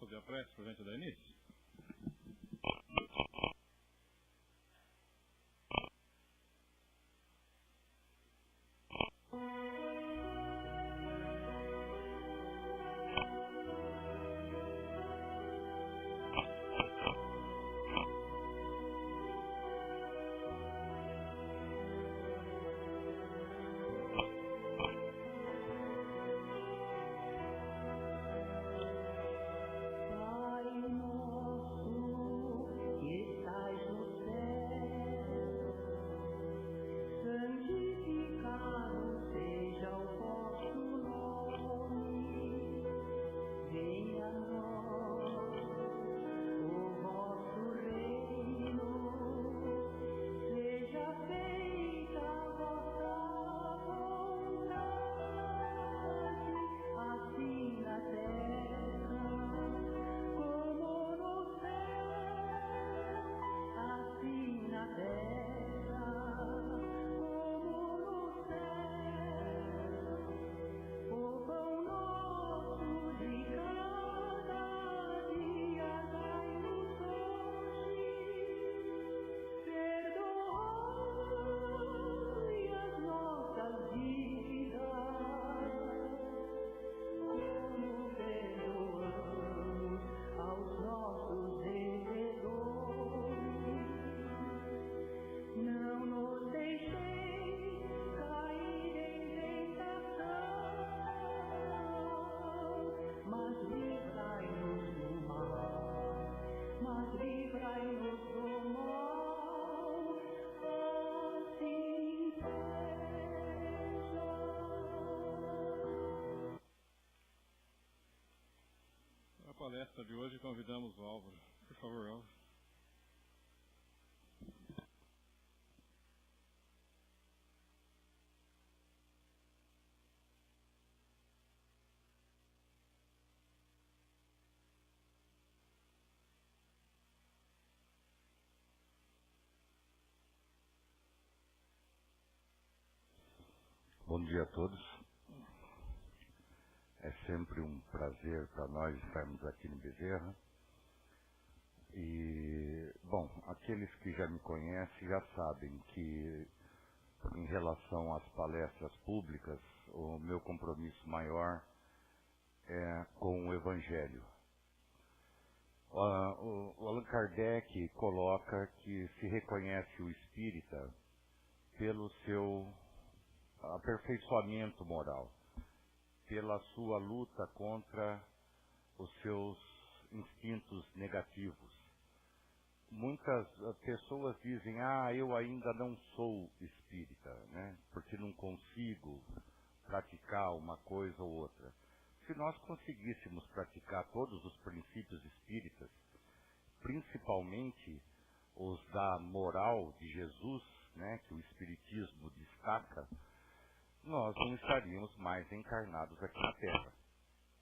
fazer a prece para a gente dar início? A palestra de hoje convidamos o Álvaro. Por favor, Álvaro. Bom dia a todos. É sempre um prazer para nós estarmos aqui no Bezerra. E, bom, aqueles que já me conhecem já sabem que, em relação às palestras públicas, o meu compromisso maior é com o Evangelho. O Allan Kardec coloca que se reconhece o espírita pelo seu aperfeiçoamento moral, pela sua luta contra os seus instintos negativos. Muitas pessoas dizem, eu ainda não sou espírita, né? Porque não consigo praticar uma coisa ou outra. Se nós conseguíssemos praticar todos os princípios espíritas, principalmente os da moral de Jesus, né, que o Espiritismo destaca, nós não estaríamos mais encarnados aqui na Terra.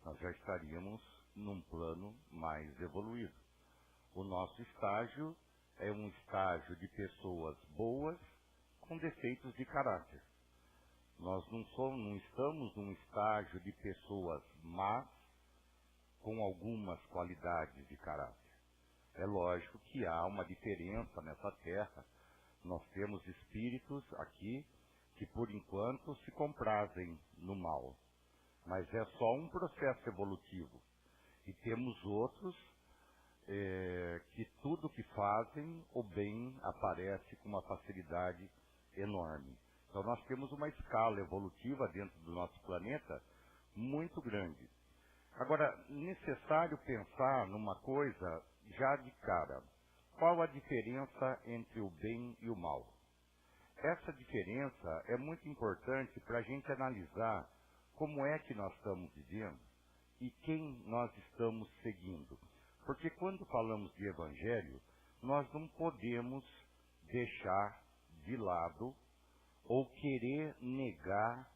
Nós já estaríamos num plano mais evoluído. O nosso estágio é um estágio de pessoas boas com defeitos de caráter. Nós não estamos num estágio de pessoas más com algumas qualidades de caráter. É lógico que há uma diferença nessa Terra. Nós temos espíritos aqui que por enquanto se comprazem no mal, mas é só um processo evolutivo. E temos outros que tudo que fazem, o bem aparece com uma facilidade enorme. Então nós temos uma escala evolutiva dentro do nosso planeta muito grande. Agora, necessário pensar numa coisa já de cara. Qual a diferença entre o bem e o mal? Essa diferença é muito importante para a gente analisar como é que nós estamos vivendo e quem nós estamos seguindo. Porque quando falamos de evangelho, nós não podemos deixar de lado ou querer negar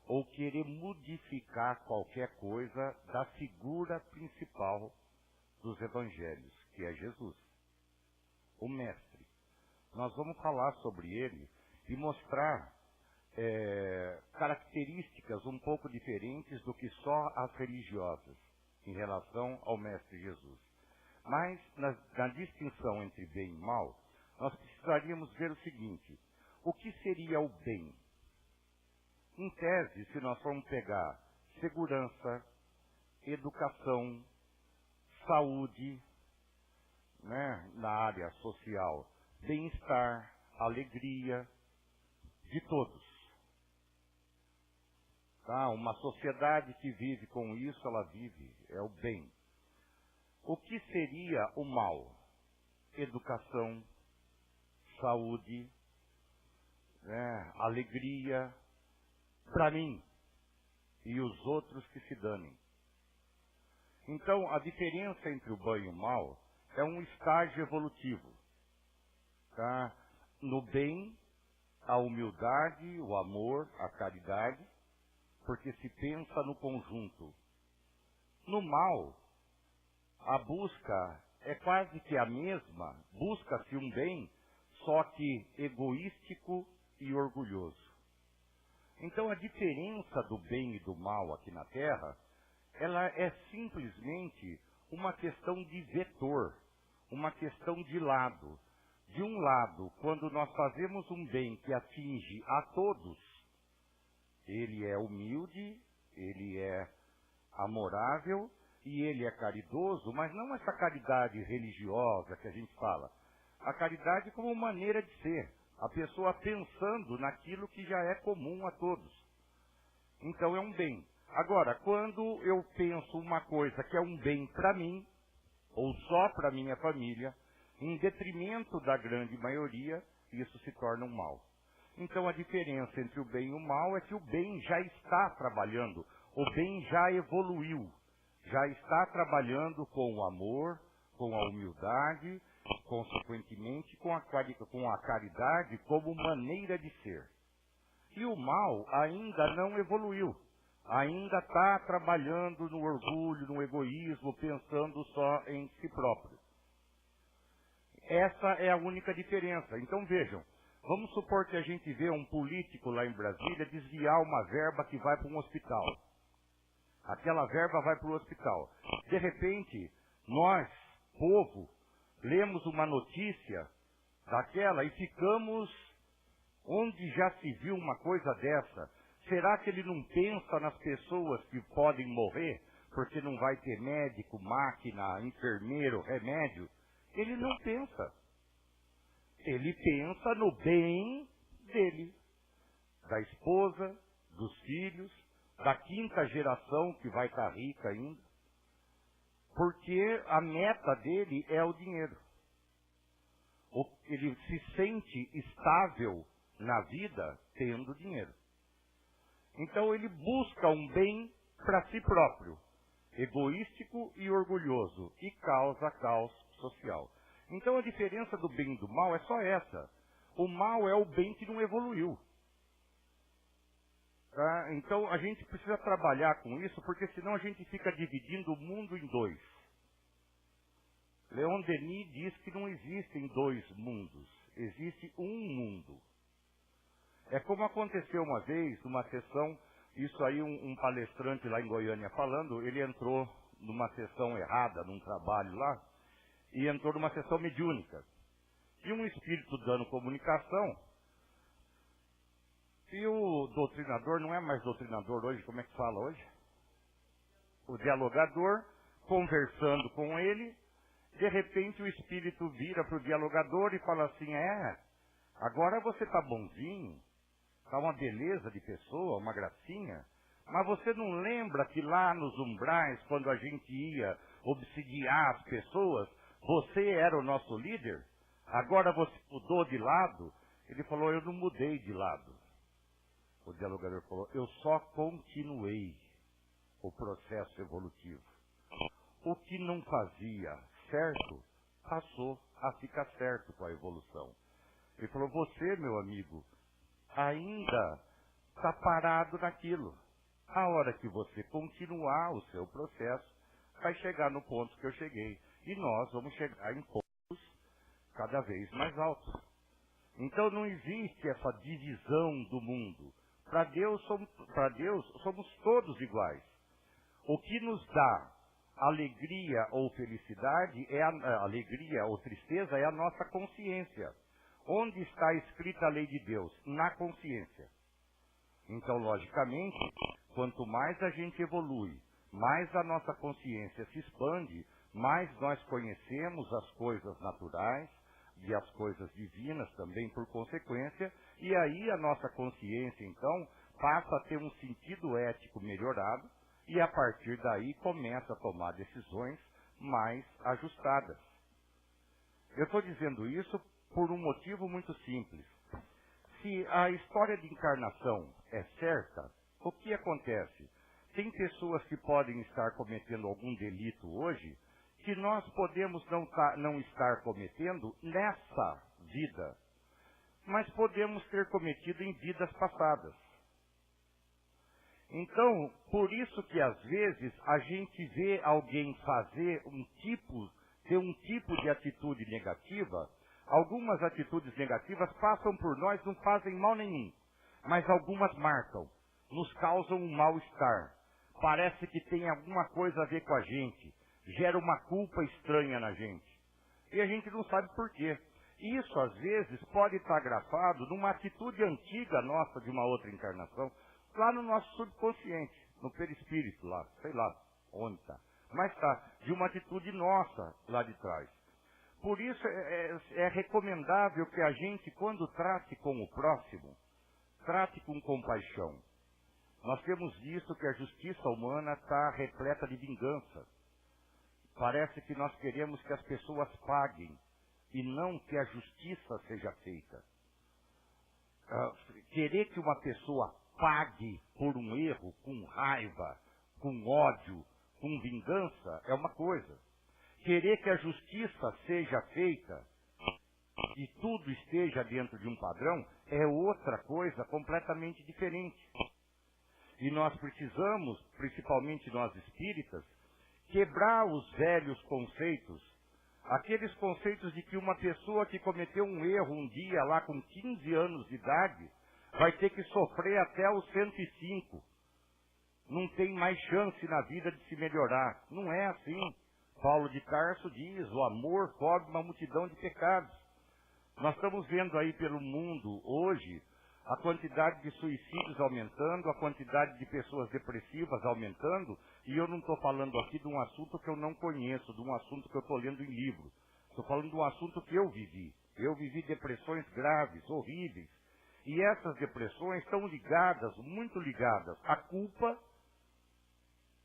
ou querer modificar qualquer coisa da figura principal dos evangelhos, que é Jesus, o Mestre. Nós vamos falar sobre ele e mostrar características um pouco diferentes do que só as religiosas. em relação ao Mestre Jesus. Mas, na distinção entre bem e mal, nós precisaríamos ver o seguinte: o que seria o bem? Em tese, se nós formos pegar segurança, educação, saúde, né, na área social, bem-estar, alegria, de todos. Tá? Uma sociedade que vive com isso, ela vive, é o bem. O que seria o mal? Educação, saúde, né, alegria, para mim e os outros que se danem. Então, a diferença entre o bem e o mal é um estágio evolutivo. Tá? No bem, a humildade, o amor, a caridade, porque se pensa no conjunto. No mal, a busca é quase que a mesma, busca-se um bem, só que egoístico e orgulhoso. Então a diferença do bem e do mal aqui na Terra, ela é simplesmente uma questão de vetor, uma questão de lado. De um lado, quando nós fazemos um bem que atinge a todos, ele é humilde, ele é amorável e ele é caridoso, mas não essa caridade religiosa que a gente fala. A caridade como maneira de ser, a pessoa pensando naquilo que já é comum a todos. Então é um bem. Agora, quando eu penso uma coisa que é um bem para mim, ou só para minha família, em detrimento da grande maioria, isso se torna um mal. Então a diferença entre o bem e o mal é que o bem já está trabalhando, o bem já evoluiu, já está trabalhando com o amor, com a humildade, consequentemente com a caridade como maneira de ser. E o mal ainda não evoluiu, ainda está trabalhando no orgulho, no egoísmo, pensando só em si próprio. Essa é a única diferença. Então vejam, vamos supor que a gente vê um político lá em Brasília desviar uma verba que vai para um hospital. Aquela verba vai para o hospital. De repente, nós, povo, lemos uma notícia daquela e ficamos onde já se viu uma coisa dessa. Será que ele não pensa nas pessoas que podem morrer porque não vai ter médico, máquina, enfermeiro, remédio? Ele não pensa. Ele pensa no bem dele, da esposa, dos filhos, da quinta geração que vai estar rica ainda. Porque a meta dele é o dinheiro. Ele se sente estável na vida tendo dinheiro. Então ele busca um bem para si próprio, egoístico e orgulhoso, e causa caos social. Então a diferença do bem e do mal é só essa. O mal é o bem que não evoluiu. Tá? Então a gente precisa trabalhar com isso, porque senão a gente fica dividindo o mundo em dois. Leon Denis diz que não existem dois mundos, existe um mundo. É como aconteceu uma vez, numa sessão, isso aí um palestrante lá em Goiânia falando, ele entrou numa sessão errada, num trabalho lá, e entrou numa sessão mediúnica. E um espírito dando comunicação, e o doutrinador, não é mais doutrinador hoje, como é que fala hoje? O dialogador, conversando com ele, de repente o espírito vira para o dialogador e fala assim, agora você está bonzinho, está uma beleza de pessoa, uma gracinha, mas você não lembra que lá nos umbrais, quando a gente ia obsidiar as pessoas, você era o nosso líder? Agora você mudou de lado? Ele falou, eu não mudei de lado. O dialogador falou, eu só continuei o processo evolutivo. O que não fazia certo, passou a ficar certo com a evolução. Ele falou, você, meu amigo, ainda está parado naquilo. A hora que você continuar o seu processo, vai chegar no ponto que eu cheguei. E nós vamos chegar em pontos cada vez mais altos. Então não existe essa divisão do mundo. Para Deus somos todos iguais. O que nos dá alegria ou felicidade, alegria ou tristeza é a nossa consciência. Onde está escrita a lei de Deus? Na consciência. Então, logicamente, quanto mais a gente evolui, mais a nossa consciência se expande, mais nós conhecemos as coisas naturais e as coisas divinas também por consequência, e aí a nossa consciência, então, passa a ter um sentido ético melhorado, e a partir daí começa a tomar decisões mais ajustadas. Eu estou dizendo isso por um motivo muito simples. Se a história de encarnação é certa, o que acontece? Tem pessoas que podem estar cometendo algum delito hoje que nós podemos não estar cometendo nessa vida, mas podemos ter cometido em vidas passadas. Então, por isso que às vezes a gente vê alguém fazer ter um tipo de atitude negativa, algumas atitudes negativas passam por nós, não fazem mal nenhum, mas algumas marcam, nos causam um mal-estar. Parece que tem alguma coisa a ver com a gente, gera uma culpa estranha na gente. E a gente não sabe por quê. Isso, às vezes, pode estar grafado numa atitude antiga nossa de uma outra encarnação, lá no nosso subconsciente, no perispírito lá, sei lá onde está. Mas está, de uma atitude nossa lá de trás. Por isso é recomendável que a gente, quando trate com o próximo, trate com compaixão. Nós temos visto que a justiça humana está repleta de vingança. Parece que nós queremos que as pessoas paguem e não que a justiça seja feita. Querer que uma pessoa pague por um erro, com raiva, com ódio, com vingança, é uma coisa. Querer que a justiça seja feita e tudo esteja dentro de um padrão é outra coisa completamente diferente. E nós precisamos, principalmente nós espíritas, quebrar os velhos conceitos, aqueles conceitos de que uma pessoa que cometeu um erro um dia lá com 15 anos de idade vai ter que sofrer até os 105. Não tem mais chance na vida de se melhorar. Não é assim. Paulo de Tarso diz, o amor cobre uma multidão de pecados. Nós estamos vendo aí pelo mundo hoje a quantidade de suicídios aumentando, a quantidade de pessoas depressivas aumentando, e eu não estou falando aqui de um assunto que eu não conheço, de um assunto que eu estou lendo em livro. Estou falando de um assunto que eu vivi. Eu vivi depressões graves, horríveis. E essas depressões estão ligadas, muito ligadas, à culpa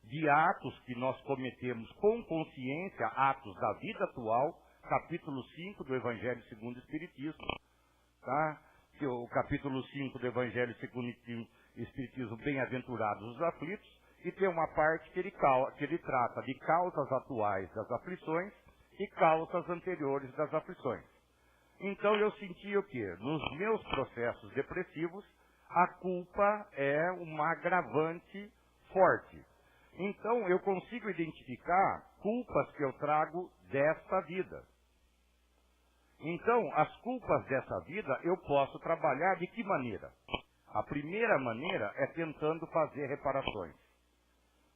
de atos que nós cometemos com consciência, atos da vida atual, capítulo 5 do Evangelho segundo o Espiritismo. Tá? O capítulo 5 do Evangelho segundo o Espiritismo, bem-aventurados os aflitos, e tem uma parte que ele trata de causas atuais das aflições e causas anteriores das aflições. Então eu senti o quê? Nos meus processos depressivos, a culpa é uma agravante forte. Então eu consigo identificar culpas que eu trago desta vida. Então, as culpas dessa vida eu posso trabalhar de que maneira? A primeira maneira é tentando fazer reparações.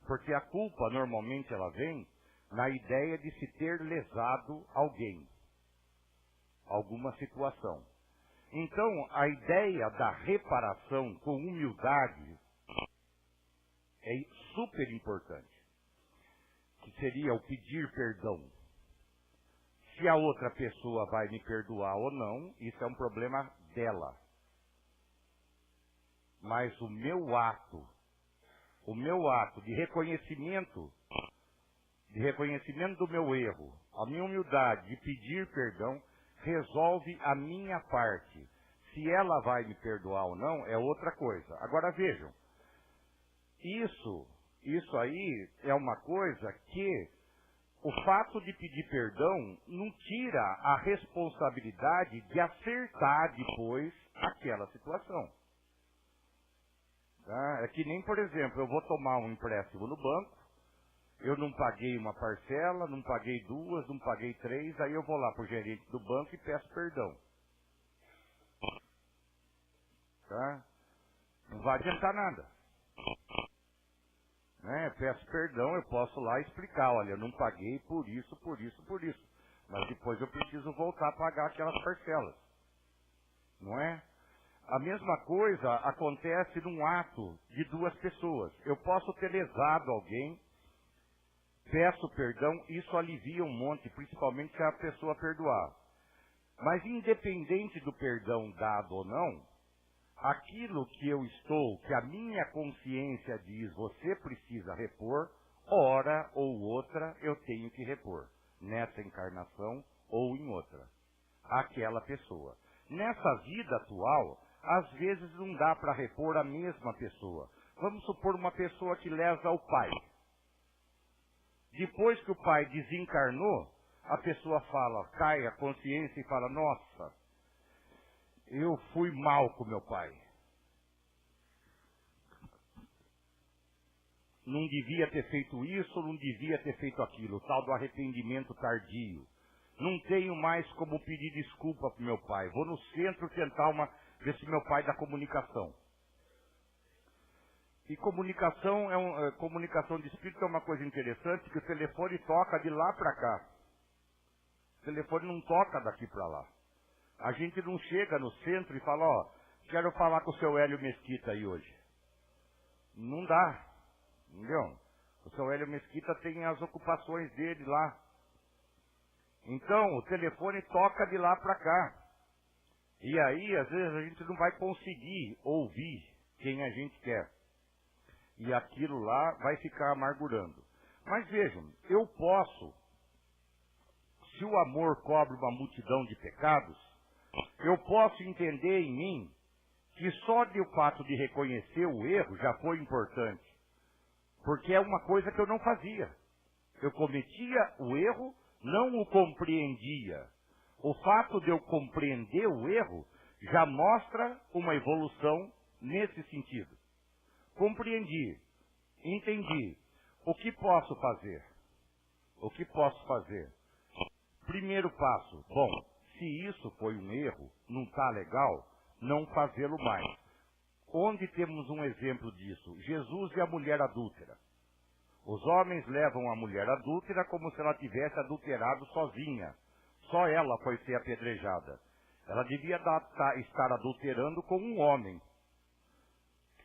Porque a culpa, normalmente, ela vem na ideia de se ter lesado alguém. Alguma situação. Então, a ideia da reparação com humildade é super importante. Que seria o pedir perdão. Se a outra pessoa vai me perdoar ou não, isso é um problema dela. Mas o meu ato de reconhecimento do meu erro, a minha humildade de pedir perdão, resolve a minha parte. Se ela vai me perdoar ou não, é outra coisa. Agora vejam, isso aí é uma coisa que o fato de pedir perdão não tira a responsabilidade de acertar depois aquela situação. Tá? É que nem, por exemplo, eu vou tomar um empréstimo no banco, eu não paguei uma parcela, não paguei duas, não paguei três, aí eu vou lá para o gerente do banco e peço perdão. Tá? Não vai adiantar nada. né? Peço perdão, eu posso lá explicar, olha, eu não paguei por isso, por isso, por isso. Mas depois eu preciso voltar a pagar aquelas parcelas. Não é? A mesma coisa acontece num ato de duas pessoas. Eu posso ter lesado alguém, peço perdão, isso alivia um monte, principalmente se a pessoa perdoar. Mas independente do perdão dado ou não, aquilo que eu estou, que a minha consciência diz, você precisa repor, hora ou outra eu tenho que repor, nessa encarnação ou em outra, aquela pessoa. Nessa vida atual, às vezes não dá para repor a mesma pessoa. Vamos supor uma pessoa que lesa o pai. Depois que o pai desencarnou, a pessoa fala, cai a consciência e fala, nossa, eu fui mal com meu pai. Não devia ter feito isso, não devia ter feito aquilo, o tal do arrependimento tardio. Não tenho mais como pedir desculpa para meu pai. Vou no centro tentar ver se meu pai dá comunicação. E comunicação de espírito é uma coisa interessante, que o telefone toca de lá para cá. O telefone não toca daqui para lá. A gente não chega no centro e fala, ó, quero falar com o seu Hélio Mesquita aí hoje. Não dá, entendeu? O seu Hélio Mesquita tem as ocupações dele lá. Então, o telefone toca de lá para cá. E aí, às vezes, a gente não vai conseguir ouvir quem a gente quer. E aquilo lá vai ficar amargurando. Mas vejam, eu posso, se o amor cobre uma multidão de pecados, eu posso entender em mim que só de o fato de reconhecer o erro já foi importante. Porque é uma coisa que eu não fazia. Eu cometia o erro, não o compreendia. O fato de eu compreender o erro já mostra uma evolução nesse sentido. Compreendi, entendi. O que posso fazer? O que posso fazer? Primeiro passo, bom, se isso foi um erro, não está legal, não fazê-lo mais. Onde temos um exemplo disso? Jesus e a mulher adúltera. Os homens levam a mulher adúltera como se ela tivesse adulterado sozinha. Só ela foi ser apedrejada. Ela devia estar adulterando com um homem.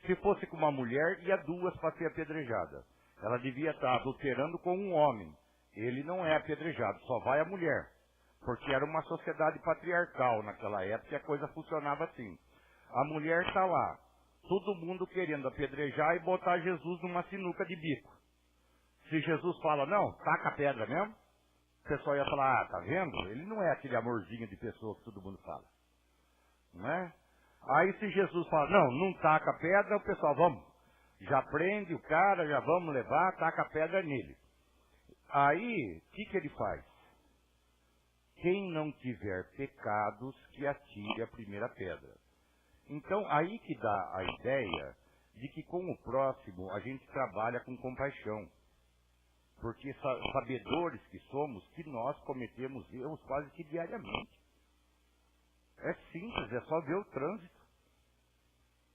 Se fosse com uma mulher, ia duas para ser apedrejada. Ela devia estar adulterando com um homem. Ele não é apedrejado, só vai a mulher. Porque era uma sociedade patriarcal naquela época e a coisa funcionava assim. A mulher está lá, todo mundo querendo apedrejar e botar Jesus numa sinuca de bico. Se Jesus fala, não, taca a pedra mesmo, o pessoal ia falar, ah, tá vendo? Ele não é aquele amorzinho de pessoa que todo mundo fala. Não é? Aí se Jesus fala, não, não taca a pedra, o pessoal, vamos, já prende o cara, já vamos levar, taca a pedra nele. Aí, o que ele faz? Quem não tiver pecados, que atire a primeira pedra. Então, aí que dá a ideia de que com o próximo a gente trabalha com compaixão. Porque sabedores que somos, que nós cometemos erros quase que diariamente. É simples, é só ver o trânsito.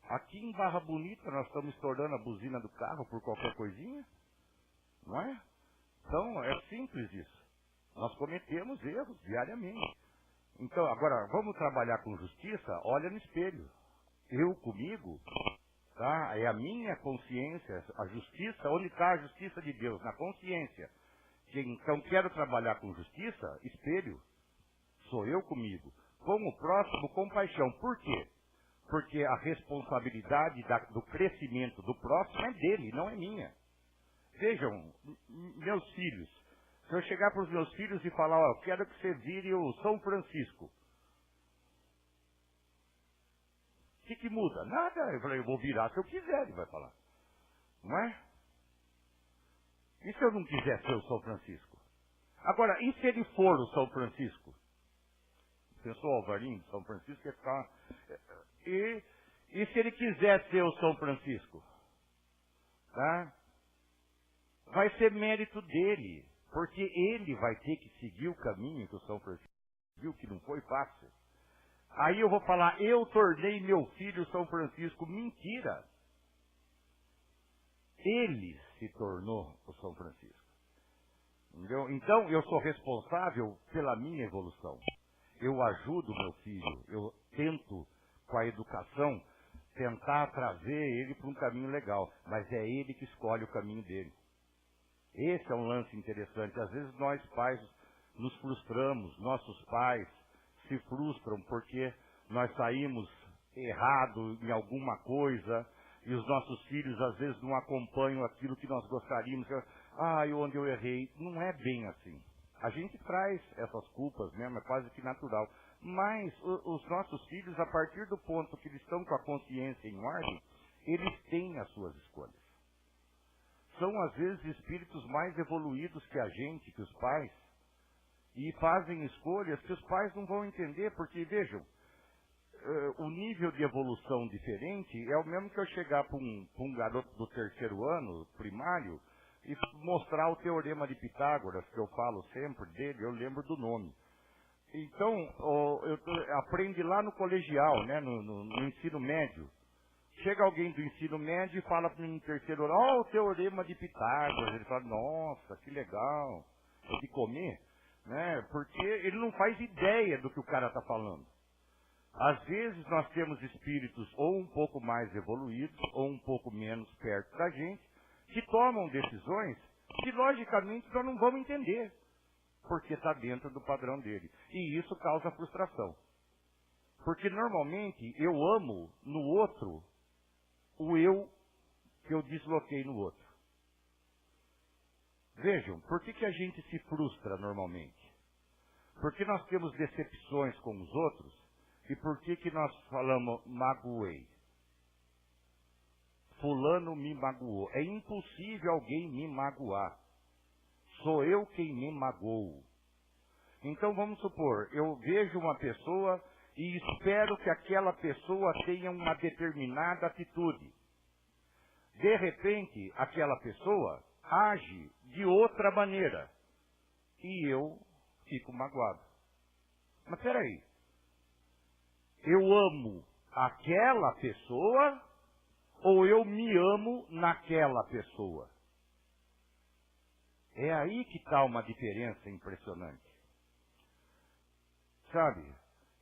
Aqui em Barra Bonita nós estamos estourando a buzina do carro por qualquer coisinha. Não é? Então, é simples isso. Nós cometemos erros diariamente. Então, agora, vamos trabalhar com justiça? Olha no espelho. Eu comigo, tá? É a minha consciência, a justiça. Onde está a justiça de Deus? Na consciência. Então, quero trabalhar com justiça? Espelho. Sou eu comigo. Com o próximo, compaixão. Por quê? Porque a responsabilidade do crescimento do próximo é dele, não é minha. Vejam, meus filhos. Se eu chegar para os meus filhos e falar, ó, eu quero que você vire o São Francisco. O que muda? Nada. Eu falei, eu vou virar se eu quiser, ele vai falar. Não é? E se eu não quiser ser o São Francisco? Agora, e se ele for o São Francisco? Pensou o Alvarinho de São Francisco ia ficar... E se ele quiser ser o São Francisco? Tá? Vai ser mérito dele. Porque ele vai ter que seguir o caminho que o São Francisco viu, que não foi fácil. Aí eu vou falar, eu tornei meu filho São Francisco. Mentira. Ele se tornou o São Francisco. Entendeu? Então, eu sou responsável pela minha evolução. Eu ajudo meu filho, eu tento, com a educação, tentar trazer ele para um caminho legal, mas é ele que escolhe o caminho dele. Esse é um lance interessante. Às vezes nós pais nos frustramos, nossos pais se frustram porque nós saímos errado em alguma coisa e os nossos filhos às vezes não acompanham aquilo que nós gostaríamos. Onde eu errei. Não é bem assim. A gente traz essas culpas mesmo, é quase que natural. Mas os nossos filhos, a partir do ponto que eles estão com a consciência em ordem, eles têm as suas escolhas. São, às vezes, espíritos mais evoluídos que a gente, que os pais, e fazem escolhas que os pais não vão entender, porque, vejam, o nível de evolução diferente é o mesmo que eu chegar para um garoto do terceiro ano, primário, e mostrar o teorema de Pitágoras, que eu falo sempre dele, eu lembro do nome. Então, aprende lá no colegial, né, no ensino médio. Chega alguém do ensino médio e fala para mim no terceiro ano, o teorema de Pitágoras. Ele fala, nossa, que legal, é de comer, né? Porque ele não faz ideia do que o cara está falando. Às vezes nós temos espíritos ou um pouco mais evoluídos, ou um pouco menos perto da gente, que tomam decisões que, logicamente, nós não vamos entender, porque está dentro do padrão dele. E isso causa frustração. Porque, normalmente, eu amo no outro o eu que eu desloquei no outro. Vejam, por que a gente se frustra normalmente? Porque nós temos decepções com os outros e por que nós falamos magoei? Fulano me magoou. É impossível alguém me magoar. Sou eu quem me magoou. Então vamos supor, eu vejo uma pessoa e espero que aquela pessoa tenha uma determinada atitude. De repente, aquela pessoa age de outra maneira. E eu fico magoado. Mas peraí. Eu amo aquela pessoa ou eu me amo naquela pessoa? É aí que está uma diferença impressionante. Sabe?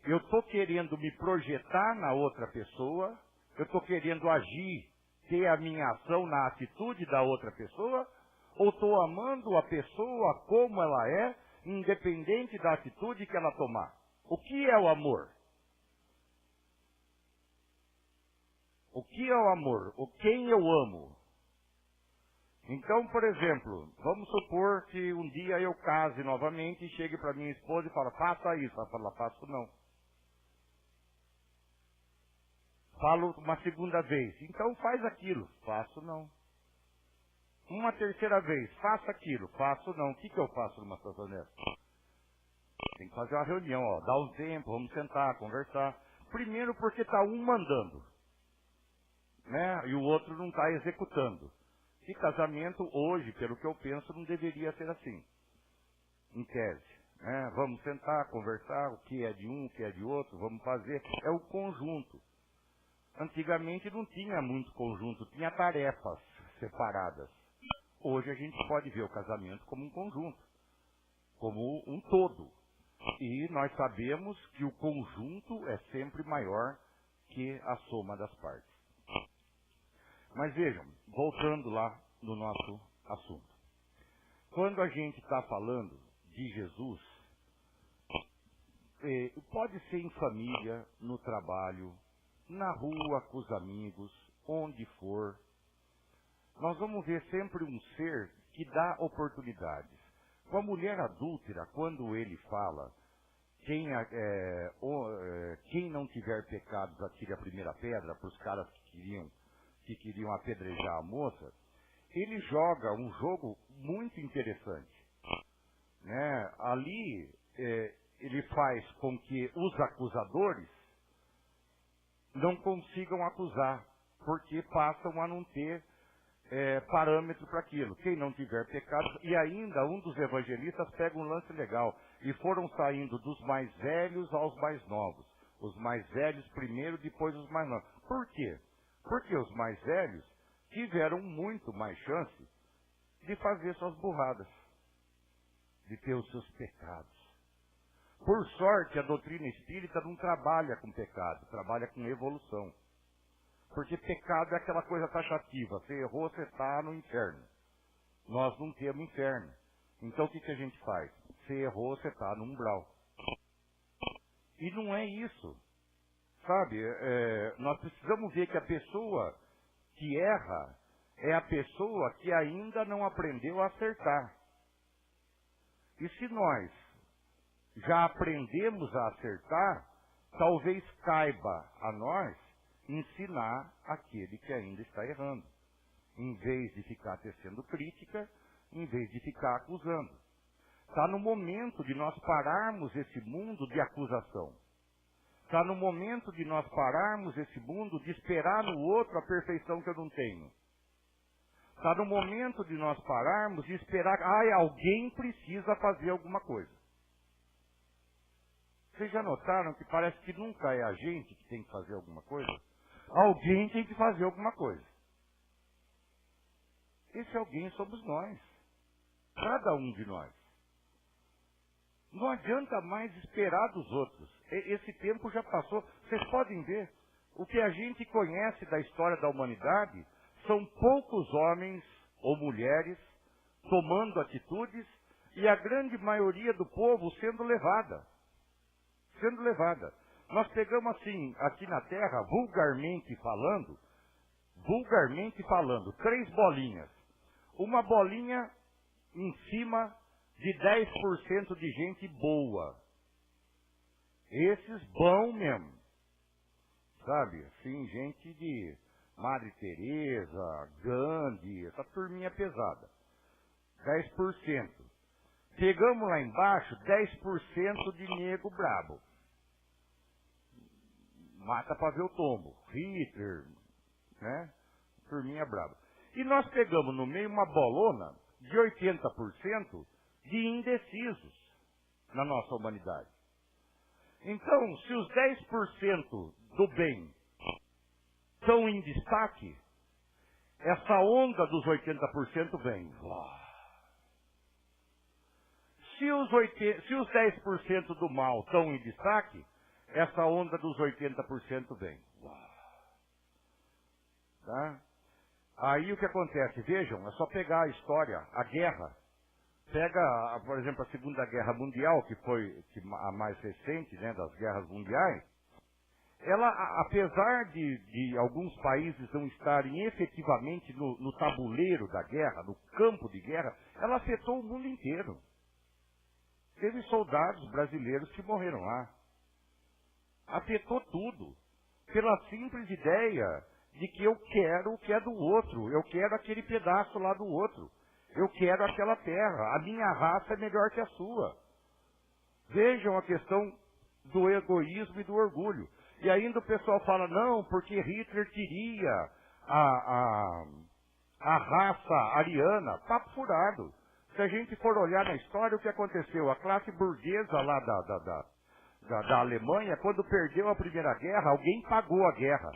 Eu estou querendo me projetar na outra pessoa, eu estou querendo agir, ter a minha ação na atitude da outra pessoa, ou estou amando a pessoa como ela é, independente da atitude que ela tomar? O que é o amor? O que é o amor? Quem eu amo? Então, por exemplo, vamos supor que um dia eu case novamente e chegue para minha esposa e fale, faça isso. Ela fala, faço não. Falo uma segunda vez, então faz aquilo. Faço não. Uma terceira vez, faça aquilo. Faço não. O que eu faço numa situação dessa? Tem que fazer uma reunião, dá um tempo, vamos sentar, conversar. Primeiro porque está um mandando, né? E o outro não está executando. E casamento hoje, pelo que eu penso, não deveria ser assim. Em tese. Né? Vamos sentar, conversar, o que é de um, o que é de outro, vamos fazer. É o conjunto. Antigamente não tinha muito conjunto, tinha tarefas separadas. Hoje a gente pode ver o casamento como um conjunto, como um todo. E nós sabemos que o conjunto é sempre maior que a soma das partes. Mas vejam, voltando lá no nosso assunto. Quando a gente está falando de Jesus, pode ser em família, no trabalho, na rua, com os amigos, onde for. Nós vamos ver sempre um ser que dá oportunidades. Com a mulher adúltera, quando ele fala, quem não tiver pecados atire a primeira pedra, para os caras que queriam apedrejar a moça, ele joga um jogo muito interessante. Né? Ali, ele faz com que os acusadores não consigam acusar, porque passam a não ter parâmetro para aquilo. Quem não tiver pecado, e ainda um dos evangelistas pega um lance legal, e foram saindo dos mais velhos aos mais novos. Os mais velhos primeiro, depois os mais novos. Por quê? Porque os mais velhos tiveram muito mais chance de fazer suas burradas, de ter os seus pecados. Por sorte, a doutrina espírita não trabalha com pecado, trabalha com evolução. Porque pecado é aquela coisa taxativa. Você errou, você está no inferno. Nós não temos inferno. Então o que a gente faz? Você errou, você está no umbral. E não é isso. Sabe, nós precisamos ver que a pessoa que erra é a pessoa que ainda não aprendeu a acertar. E se nós já aprendemos a acertar, talvez caiba a nós ensinar aquele que ainda está errando. Em vez de ficar tecendo crítica, em vez de ficar acusando. Está no momento de nós pararmos esse mundo de acusação. Está no momento de nós pararmos esse mundo de esperar no outro a perfeição que eu não tenho. Está no momento de nós pararmos de esperar, alguém precisa fazer alguma coisa. Vocês já notaram que parece que nunca é a gente que tem que fazer alguma coisa? Alguém tem que fazer alguma coisa. Esse alguém somos nós. Cada um de nós. Não adianta mais esperar dos outros. Esse tempo já passou. Vocês podem ver, o que a gente conhece da história da humanidade são poucos homens ou mulheres tomando atitudes e a grande maioria do povo sendo levada. Sendo levada. Nós pegamos assim, aqui na Terra, vulgarmente falando, 3 bolinhas. Uma bolinha em cima de 10% de gente boa. Esses bom mesmo. Sabe? Assim, gente de Madre Teresa, Gandhi, essa turminha pesada. 10%. Pegamos lá embaixo 10% de nego brabo. Mata pra ver o tombo. Hitler, né? Turminha braba. E nós pegamos no meio uma bolona de 80% de indecisos na nossa humanidade. Então, se os 10% do bem estão em destaque, essa onda dos 80% vem. Se os 10% do mal estão em destaque, essa onda dos 80% vem. Tá? Aí o que acontece? Vejam, é só pegar a história, a guerra. Pega, por exemplo, a Segunda Guerra Mundial, que foi a mais recente, né, das guerras mundiais. Ela, apesar de alguns países não estarem efetivamente no tabuleiro da guerra, no campo de guerra, ela afetou o mundo inteiro. Teve soldados brasileiros que morreram lá. Afetou tudo. Pela simples ideia de que eu quero o que é do outro. Eu quero aquele pedaço lá do outro. Eu quero aquela terra. A minha raça é melhor que a sua. Vejam a questão do egoísmo e do orgulho. E ainda o pessoal fala, não, porque Hitler queria a raça ariana. Papo furado. Se a gente for olhar na história, o que aconteceu? A classe burguesa lá da Alemanha, quando perdeu a Primeira Guerra, alguém pagou a guerra.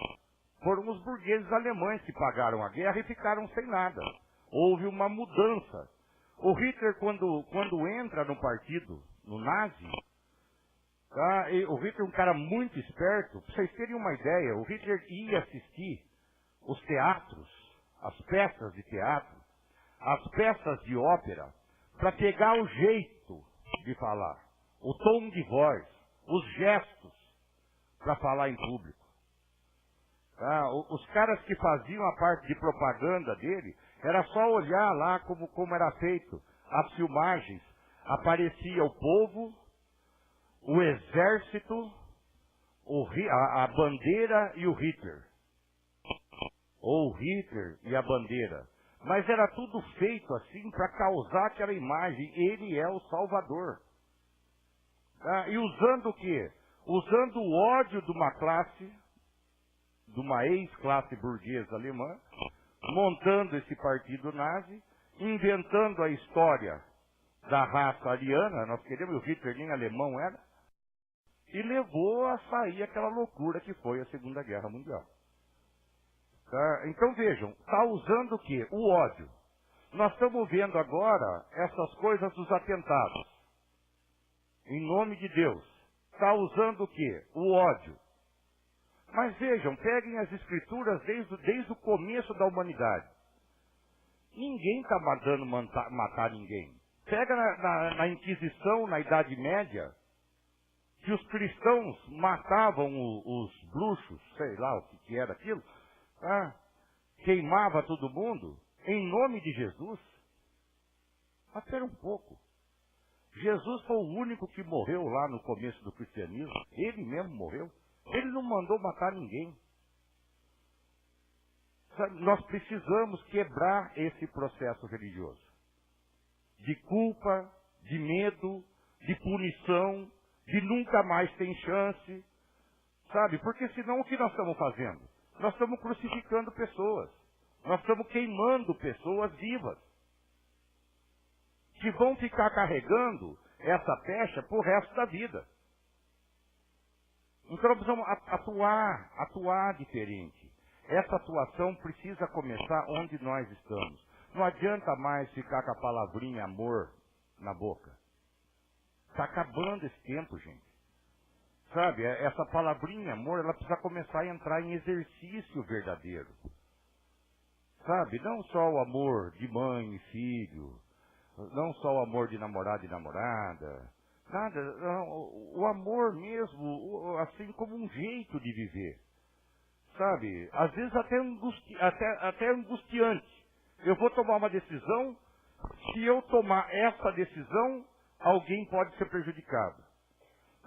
Foram os burgueses alemães que pagaram a guerra e ficaram sem nada. Houve uma mudança. O Hitler, quando entra no partido, no nazi, tá? O Hitler é um cara muito esperto. Para vocês terem uma ideia, o Hitler ia assistir os teatros, as peças de teatro, as peças de ópera, para pegar o jeito de falar, o tom de voz, os gestos, para falar em público. Tá? Os caras que faziam a parte de propaganda dele, era só olhar lá como era feito as filmagens. Aparecia o povo, o exército, a bandeira e o Hitler. Ou o Hitler e a bandeira. Mas era tudo feito assim para causar aquela imagem. Ele é o Salvador. Tá? E usando o quê? Usando o ódio de uma classe, de uma ex-classe burguesa alemã, montando esse partido nazi, inventando a história da raça ariana, nós queremos, o Hitler nem alemão era, e levou a sair aquela loucura que foi a Segunda Guerra Mundial. Tá? Então vejam, está usando o quê? O ódio. Nós estamos vendo agora essas coisas dos atentados. Em nome de Deus. Está usando o quê? O ódio. Mas vejam, peguem as escrituras desde o começo da humanidade. Ninguém está mandando matar ninguém. Pega na Inquisição, na Idade Média, que os cristãos matavam os bruxos, sei lá o que era aquilo, tá? Queimava todo mundo, em nome de Jesus. Mas espera um pouco. Jesus foi o único que morreu lá no começo do cristianismo. Ele mesmo morreu. Ele não mandou matar ninguém. Sabe, nós precisamos quebrar esse processo religioso. De culpa, de medo, de punição, de nunca mais ter chance. Sabe, porque senão o que nós estamos fazendo? Nós estamos crucificando pessoas. Nós estamos queimando pessoas vivas. Que vão ficar carregando essa pecha pro resto da vida. Então nós precisamos atuar diferente. Essa atuação precisa começar onde nós estamos. Não adianta mais ficar com a palavrinha amor na boca. Está acabando esse tempo, gente. Sabe, essa palavrinha amor, ela precisa começar a entrar em exercício verdadeiro. Sabe, não só o amor de mãe e filho, não só o amor de namorado e namorada, nada, não, o amor mesmo, assim como um jeito de viver. Sabe, às vezes até angustiante. Eu vou tomar uma decisão, se eu tomar essa decisão, alguém pode ser prejudicado.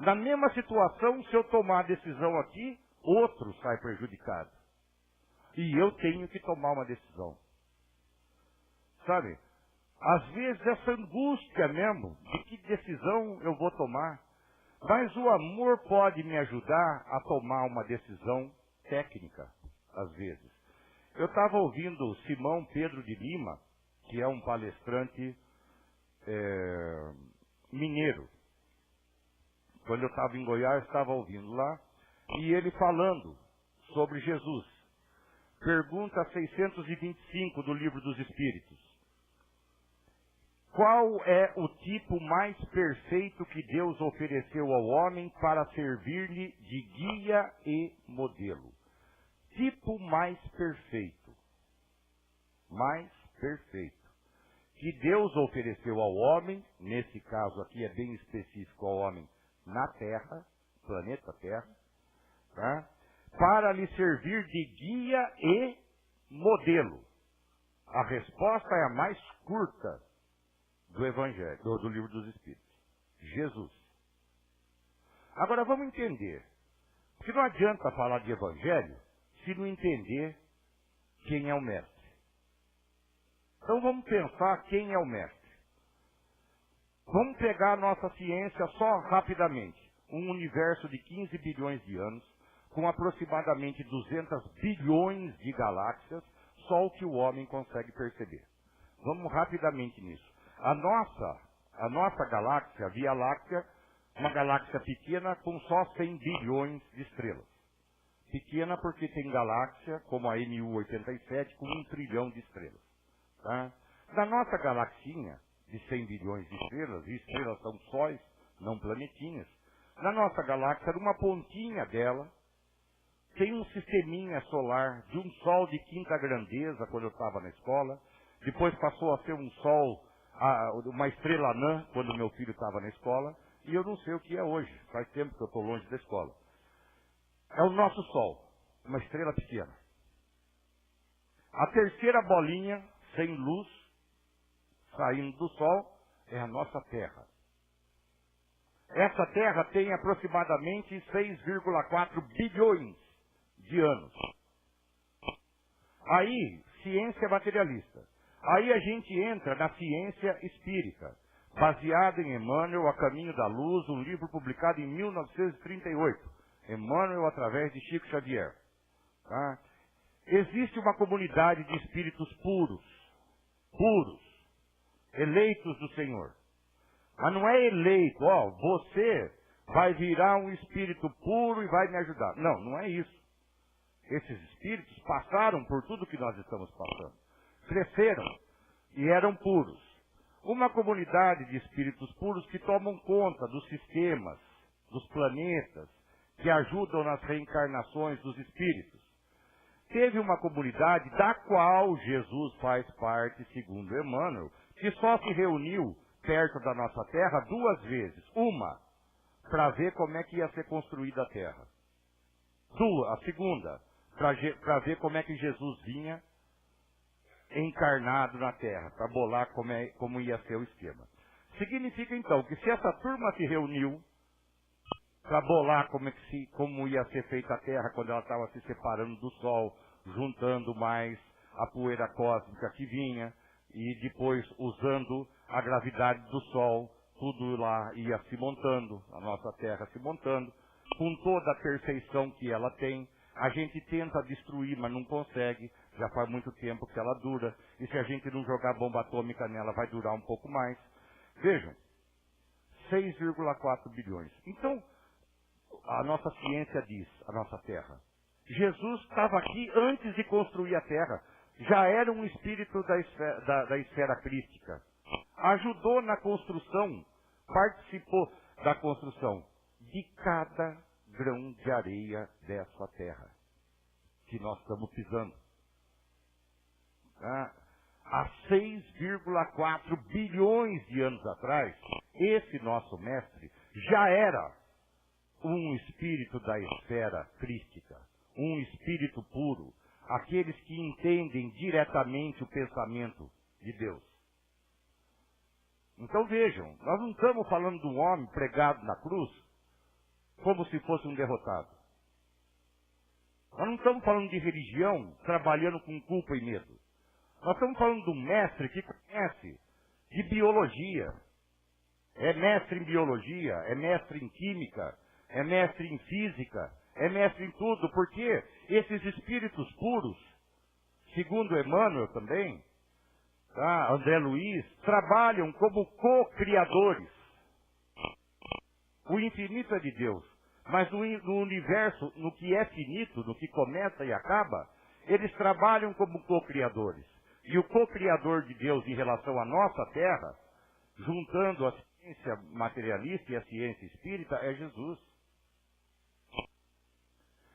Na mesma situação, se eu tomar a decisão aqui, outro sai prejudicado. E eu tenho que tomar uma decisão. Sabe? Às vezes essa angústia mesmo, de que decisão eu vou tomar. Mas o amor pode me ajudar a tomar uma decisão técnica, às vezes. Eu estava ouvindo Simão Pedro de Lima, que é um palestrante mineiro. Quando eu estava em Goiás, estava ouvindo lá, e ele falando sobre Jesus. Pergunta 625 do Livro dos Espíritos. Qual é o tipo mais perfeito que Deus ofereceu ao homem para servir-lhe de guia e modelo? Tipo mais perfeito. Mais perfeito. Que Deus ofereceu ao homem, nesse caso aqui é bem específico ao homem, na Terra, planeta Terra, tá? Para lhe servir de guia e modelo. A resposta é a mais curta do Evangelho, do Livro dos Espíritos. Jesus. Agora vamos entender. Que não adianta falar de Evangelho se não entender quem é o Mestre. Então vamos pensar quem é o Mestre. Vamos pegar a nossa ciência só rapidamente. Um universo de 15 bilhões de anos, com aproximadamente 200 bilhões de galáxias, só o que o homem consegue perceber. Vamos rapidamente nisso. A nossa galáxia, a Via Láctea, uma galáxia pequena com só 100 bilhões de estrelas. Pequena porque tem galáxia, como a MU-87, com 1 trilhão de estrelas. Tá? Da nossa galaxinha, de 100 bilhões de estrelas, e estrelas são sóis, não planetinhas, na nossa galáxia, numa pontinha dela, tem um sisteminha solar de um Sol de quinta grandeza, quando eu estava na escola, depois passou a ser um Sol, uma estrela anã, quando meu filho estava na escola, e eu não sei o que é hoje, faz tempo que eu estou longe da escola. É o nosso Sol, uma estrela pequena. A terceira bolinha, sem luz, saindo do Sol, é a nossa Terra. Essa Terra tem aproximadamente 6,4 bilhões de anos. Aí, ciência materialista. Aí a gente entra na ciência espírita, baseada em Emmanuel, A Caminho da Luz, um livro publicado em 1938. Emmanuel através de Chico Xavier. Tá? Existe uma comunidade de espíritos puros, eleitos do Senhor. Mas não é eleito, você vai virar um espírito puro e vai me ajudar. Não, não é isso. Esses espíritos passaram por tudo que nós estamos passando. Cresceram. e eram puros. Uma comunidade de espíritos puros que tomam conta dos sistemas, dos planetas, que ajudam nas reencarnações dos espíritos. Teve uma comunidade da qual Jesus faz parte, segundo Emmanuel, que só se reuniu perto da nossa Terra 2 vezes. Uma, para ver como é que ia ser construída a Terra. A segunda, para ver como é que Jesus vinha encarnado na Terra, para bolar como ia ser o esquema. Significa então que se essa turma se reuniu para bolar como ia ser feita a Terra quando ela estava se separando do Sol, juntando mais a poeira cósmica que vinha, e depois usando a gravidade do Sol, tudo lá ia se montando, a nossa Terra se montando, com toda a perfeição que ela tem. A gente tenta destruir, mas não consegue, já faz muito tempo que ela dura, e se a gente não jogar bomba atômica nela, vai durar um pouco mais. Vejam, 6,4 bilhões. Então, a nossa ciência diz, a nossa Terra. Jesus estava aqui antes de construir a Terra. Já era um espírito da esfera crística. Ajudou na construção, participou da construção de cada grão de areia dessa Terra que nós estamos pisando. Há 6,4 bilhões de anos atrás, esse nosso mestre já era um espírito da esfera crística, um espírito puro, aqueles que entendem diretamente o pensamento de Deus. Então vejam, nós não estamos falando de um homem pregado na cruz como se fosse um derrotado. Nós não estamos falando de religião trabalhando com culpa e medo. Nós estamos falando de um mestre que conhece de biologia. É mestre em biologia, é mestre em química, é mestre em física, é mestre em tudo, porque esses espíritos puros, segundo Emmanuel também, André Luiz, trabalham como co-criadores. O infinito é de Deus, mas no universo, no que é finito, no que começa e acaba, eles trabalham como co-criadores. E o co-criador de Deus em relação à nossa Terra, juntando a ciência materialista e a ciência espírita, é Jesus.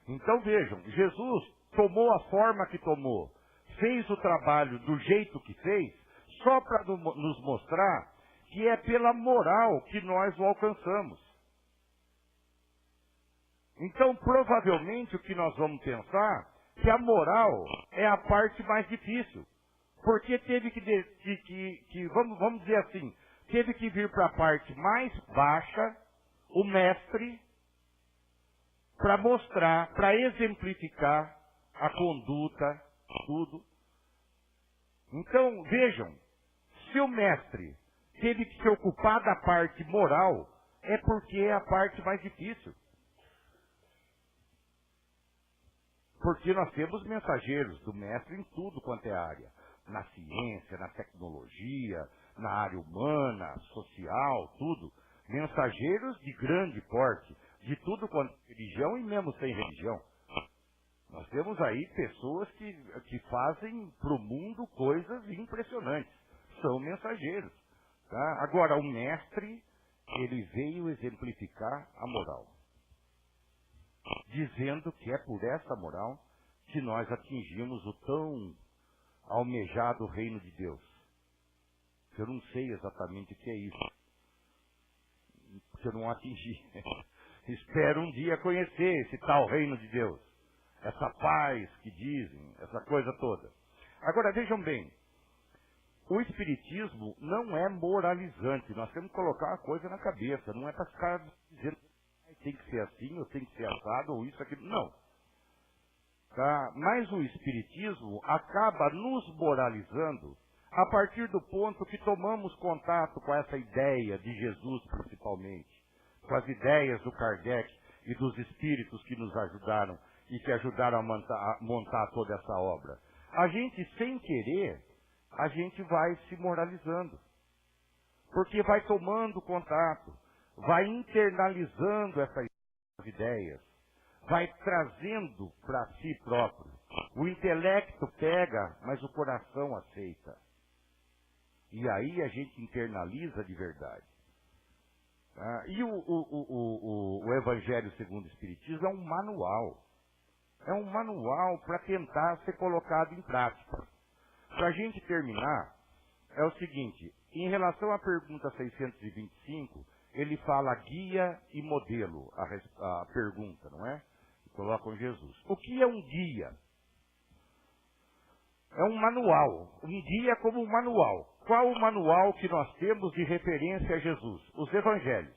Então vejam, Jesus tomou a forma que tomou, fez o trabalho do jeito que fez, só para nos mostrar que é pela moral que nós o alcançamos. Então, provavelmente, o que nós vamos pensar é que a moral é a parte mais difícil. Porque teve vamos dizer assim, teve que vir para a parte mais baixa, o mestre, para mostrar, para exemplificar a conduta, tudo. Então, vejam, se o mestre teve que se ocupar da parte moral, é porque é a parte mais difícil. Porque nós temos mensageiros do mestre em tudo quanto é área. Na ciência, na tecnologia, na área humana, social, tudo. Mensageiros de grande porte, de tudo quanto é religião e mesmo sem religião. Nós temos aí pessoas que fazem para o mundo coisas impressionantes. São mensageiros. Tá? Agora, o mestre, ele veio exemplificar a moral. Dizendo que é por essa moral que nós atingimos o tão almejado reino de Deus. Eu não sei exatamente o que é isso. Porque eu não atingi. Espero um dia conhecer esse tal reino de Deus. Essa paz que dizem, essa coisa toda. Agora, vejam bem. O Espiritismo não é moralizante. Nós temos que colocar uma coisa na cabeça. Não é para ficar dizendo tem que ser assim, ou tem que ser assado, ou isso, aquilo. Não. Tá? Mas o Espiritismo acaba nos moralizando a partir do ponto que tomamos contato com essa ideia de Jesus, principalmente, com as ideias do Kardec e dos espíritos que nos ajudaram e que ajudaram a montar toda essa obra. A gente, sem querer, a gente vai se moralizando. Porque vai tomando contato, vai internalizando essas ideias, vai trazendo para si próprio. O intelecto pega, mas o coração aceita. E aí a gente internaliza de verdade. E o Evangelho segundo o Espiritismo é um manual. É um manual para tentar ser colocado em prática. Para a gente terminar, é o seguinte, em relação à pergunta 625, ele fala guia e modelo, a pergunta, não é? Colocam Jesus. O que é um guia? É um manual. Um guia como um manual. Qual o manual que nós temos de referência a Jesus? Os Evangelhos.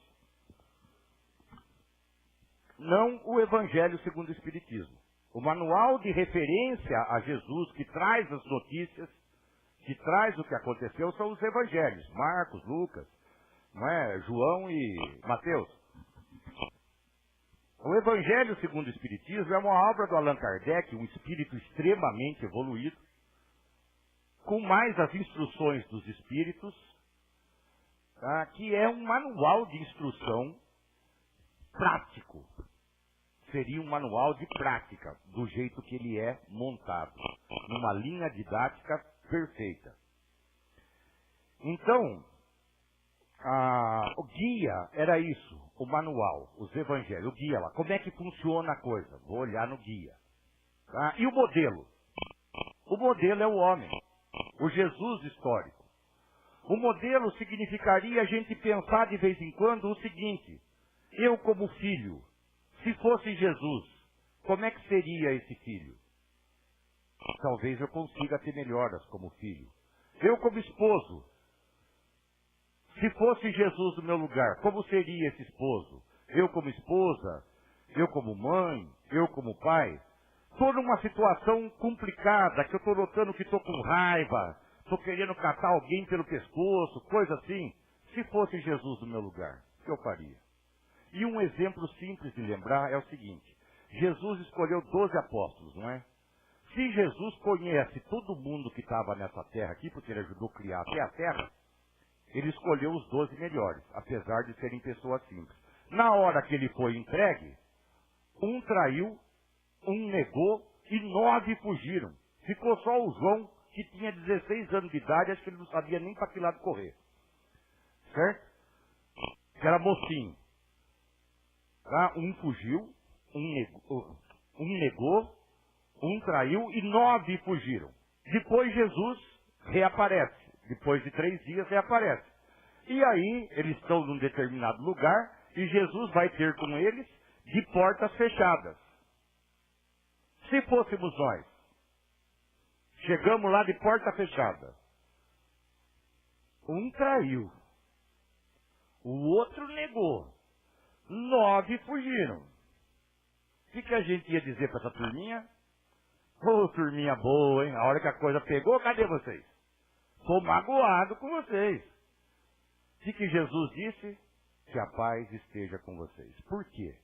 Não o Evangelho segundo o Espiritismo. O manual de referência a Jesus, que traz as notícias, que traz o que aconteceu, são os Evangelhos. Marcos, Lucas, não é? João e Mateus. O Evangelho segundo o Espiritismo é uma obra do Allan Kardec, um espírito extremamente evoluído, com mais as instruções dos espíritos, tá? Que é um manual de instrução prático. Seria um manual de prática, do jeito que ele é montado, numa linha didática perfeita. Então, o guia era isso, o manual, os evangelhos, o guia lá. Como é que funciona a coisa? Vou olhar no guia. Tá? E o modelo? O modelo é o homem, o Jesus histórico. O modelo significaria a gente pensar de vez em quando o seguinte: eu como filho, se fosse Jesus, como é que seria esse filho? Talvez eu consiga ter melhoras como filho. Eu como esposo, se fosse Jesus no meu lugar, como seria esse esposo? Eu como esposa, eu como mãe, eu como pai. Estou numa situação complicada, que eu estou notando que estou com raiva, estou querendo catar alguém pelo pescoço, coisa assim. Se fosse Jesus no meu lugar, o que eu faria? E um exemplo simples de lembrar é o seguinte: Jesus escolheu 12 apóstolos, não é? Se Jesus conhece todo mundo que estava nessa terra aqui, porque ele ajudou a criar até a terra, ele escolheu os 12 melhores, apesar de serem pessoas simples. Na hora que ele foi entregue, um traiu, um negou e 9 fugiram. Ficou só o João, que tinha 16 anos de idade, acho que ele não sabia nem para que lado correr. Certo? Que era mocinho. Tá? Um fugiu, um negou, um traiu e 9 fugiram. Depois Jesus reaparece. Depois de 3 dias reaparece. E aí eles estão num determinado lugar e Jesus vai ter com eles de portas fechadas. Se fôssemos nós, chegamos lá de porta fechada. Um traiu. O outro negou. 9 fugiram. O que a gente ia dizer para essa turminha? Ô, turminha boa, hein? A hora que a coisa pegou, cadê vocês? Estou magoado com vocês. O que Jesus disse? Que a paz esteja com vocês. Por quê?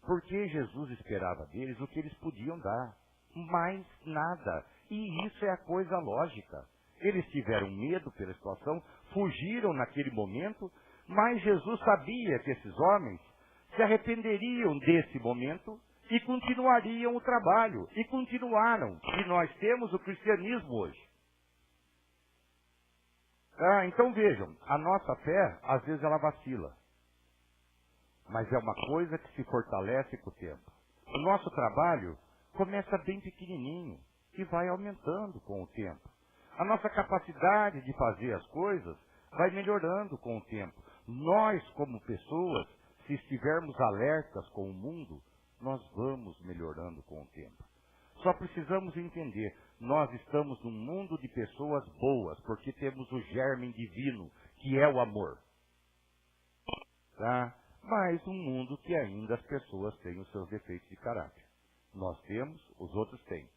Porque Jesus esperava deles o que eles podiam dar. Mais nada. E isso é a coisa lógica. Eles tiveram medo pela situação, fugiram naquele momento, mas Jesus sabia que esses homens se arrependeriam desse momento e continuariam o trabalho. E continuaram. E nós temos o cristianismo hoje. Então vejam, a nossa fé, às vezes ela vacila. Mas é uma coisa que se fortalece com o tempo. O nosso trabalho começa bem pequenininho e vai aumentando com o tempo. A nossa capacidade de fazer as coisas vai melhorando com o tempo. Nós, como pessoas, se estivermos alertas com o mundo, nós vamos melhorando com o tempo. Só precisamos entender, nós estamos num mundo de pessoas boas, porque temos o germe divino, que é o amor. Tá? Mas um mundo que ainda as pessoas têm os seus defeitos de caráter. Nós temos, os outros têm.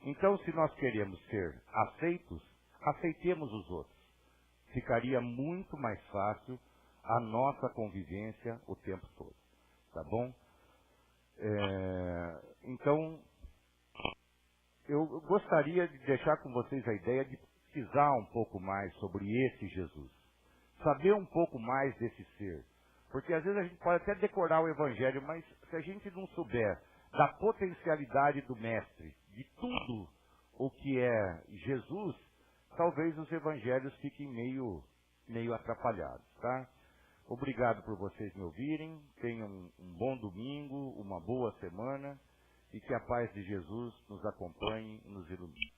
Então, se nós queremos ser aceitos, aceitemos os outros. Ficaria muito mais fácil a nossa convivência o tempo todo. Tá bom? Então, eu gostaria de deixar com vocês a ideia de pesquisar um pouco mais sobre esse Jesus. Saber um pouco mais desse ser. Porque às vezes a gente pode até decorar o Evangelho, mas se a gente não souber da potencialidade do Mestre, de tudo o que é Jesus, talvez os evangelhos fiquem meio atrapalhados, tá? Obrigado por vocês me ouvirem, tenham um bom domingo, uma boa semana, e que a paz de Jesus nos acompanhe e nos ilumine.